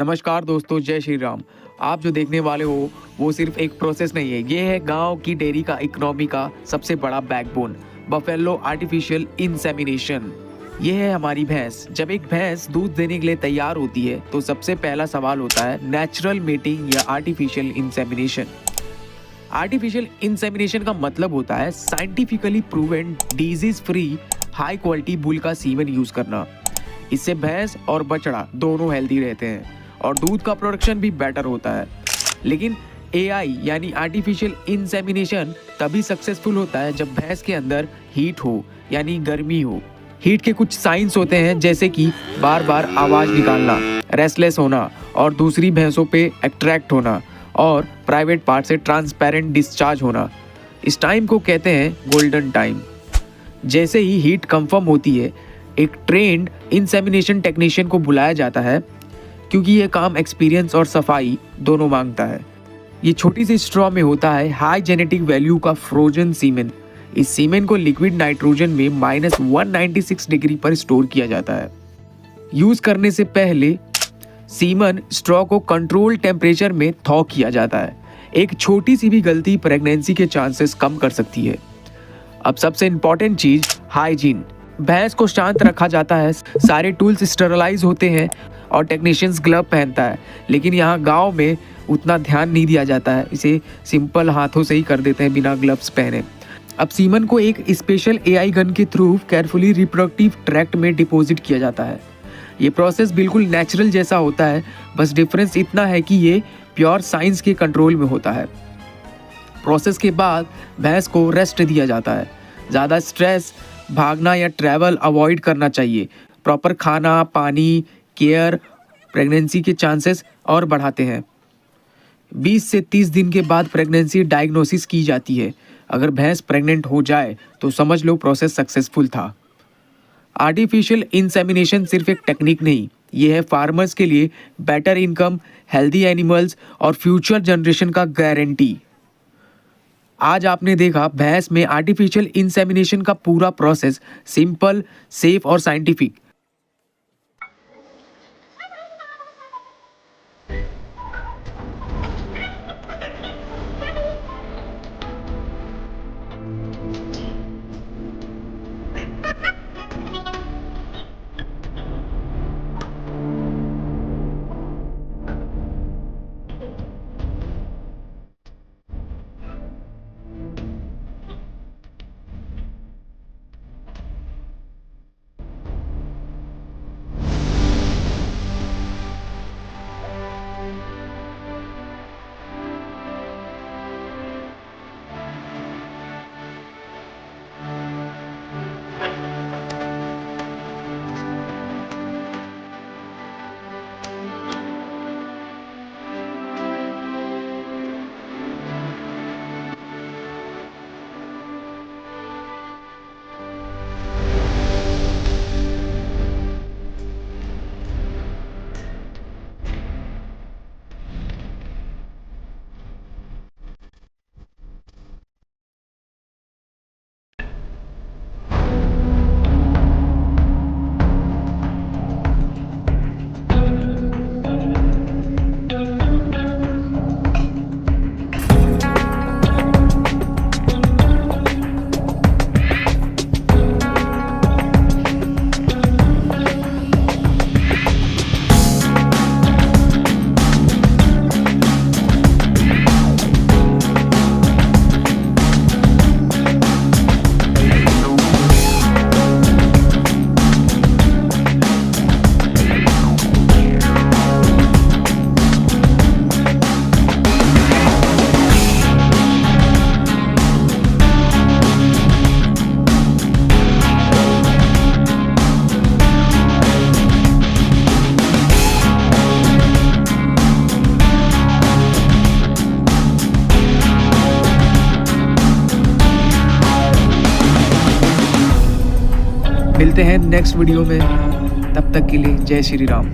नमस्कार दोस्तों, जय श्री राम। आप जो देखने वाले हो वो सिर्फ एक प्रोसेस नहीं है, ये है गांव की डेयरी का इकोनॉमी का सबसे बड़ा बैकबोन, बफेलो आर्टिफिशियल इंसेमिनेशन। ये है हमारी भैंस। जब एक भैंस दूध देने के लिए तैयार होती है तो सबसे पहला सवाल होता है नेचुरल मेटिंग या आर्टिफिशियल इंसेमिनेशन। आर्टिफिशियल इंसेमिनेशन का मतलब होता है scientifically proven disease free high quality bull का सीमेन यूज करना। इससे भैंस और बछड़ा दोनों हेल्दी रहते हैं और दूध का प्रोडक्शन भी बेटर होता है। लेकिन एआई यानी आर्टिफिशियल इंसेमिनेशन तभी सक्सेसफुल होता है जब भैंस के अंदर हीट हो, यानी गर्मी हो। हीट के कुछ साइंस होते हैं, जैसे कि बार बार आवाज निकालना, रेस्टलेस होना और दूसरी भैंसों पे अट्रैक्ट होना और प्राइवेट पार्ट से ट्रांसपेरेंट डिस्चार्ज होना। इस टाइम को कहते हैं गोल्डन टाइम। जैसे ही हीट कंफर्म होती है, एक ट्रेंड इंसेमिनेशन टेक्नीशियन को बुलाया जाता है, क्योंकि यह काम एक्सपीरियंस और सफाई दोनों मांगता है। ये छोटी सी स्ट्रॉ में होता है हाई जेनेटिक वैल्यू का फ्रोजन सीमेन। इस सीमेन को लिक्विड नाइट्रोजन में -196 डिग्री पर स्टोर किया जाता है। यूज करने से पहले सीमन स्ट्रॉ को कंट्रोल टेम्परेचर में थॉ किया जाता है। एक छोटी सी भी गलती प्रेगनेंसी के चांसेस कम कर सकती है। अब सबसे इंपॉर्टेंट चीज, हाइजीन। भैंस को शांत रखा जाता है, सारे टूल्स स्टेरलाइज होते हैं और टेक्नीशियंस ग्लव पहनता है। लेकिन यहाँ गांव में उतना ध्यान नहीं दिया जाता है, इसे सिंपल हाथों से ही कर देते हैं बिना ग्लव्स पहने। अब सीमन को एक स्पेशल एआई गन के थ्रू केयरफुली रिप्रोडक्टिव ट्रैक्ट में डिपॉजिट किया जाता है। ये प्रोसेस बिल्कुल नेचुरल जैसा होता है, बस डिफरेंस इतना है कि ये प्योर साइंस के कंट्रोल में होता है। प्रोसेस के बाद भैंस को रेस्ट दिया जाता है। ज़्यादा स्ट्रेस, भागना या ट्रैवल अवॉइड करना चाहिए। प्रॉपर खाना, पानी, केयर प्रेगनेंसी के चांसेस और बढ़ाते हैं। 20 से 30 दिन के बाद प्रेगनेंसी डायग्नोसिस की जाती है। अगर भैंस प्रेग्नेंट हो जाए तो समझ लो प्रोसेस सक्सेसफुल था। आर्टिफिशियल इंसेमिनेशन सिर्फ एक टेक्निक नहीं, ये है फार्मर्स के लिए बेटर इनकम, हेल्दी एनिमल्स और फ्यूचर जनरेशन का गारंटी। आज आपने देखा भैंस में आर्टिफिशियल इंसेमिनेशन का पूरा प्रोसेस, सिंपल, सेफ और साइंटिफिक। मिलते हैं नेक्स्ट वीडियो में, तब तक के लिए जय श्री राम।